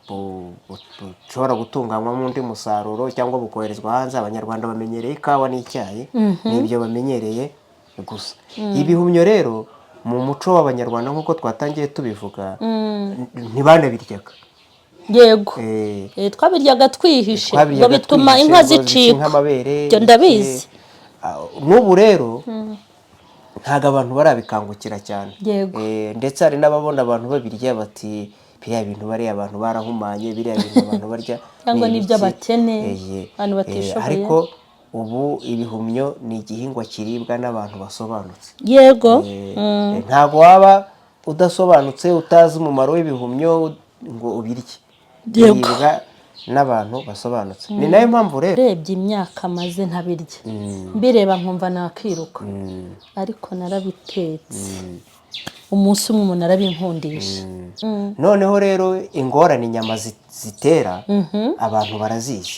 bushobora gutunganywamo undi musaruro cyangwa bukoherezwa hanze. Abanyarwanda bamenyereye ikawa n'icyayi, n'ibyo bamenyereye gusa. Ibihumyo rero mu muco w'abanyarwanda nk'uko twatangiye tubivuga, ntibanabiryaga. Yego, twabiryaga twihishe ngo bituma inka zicika, ibyo ndabizi. N'ubu rero ntabwo abantu barabikangukira cyane, ndetse hari n'ababona abantu babirya bati biriya bintu bariya abantu barahumanye, biriya bintu abantu barya cyangwa n'ibyo abakene, abantu batishoboye. Ariko ubu ibihumyo ni igihingwa kiribwa n'abantu basobanutse. Yego, ntabwo waba udasobanutse utazi umumaro w'ibihumyo ngo ubirye, biribwa n'abantu basobanutse. Ni nayo mpamvu rero urebye imyaka maze ntabirya, mbireba nkumva nakiruka, ariko narabitetse umunsi umwe umuntu arabinkundisha. Noneho rero ingorane inyama zitera abantu barazizi.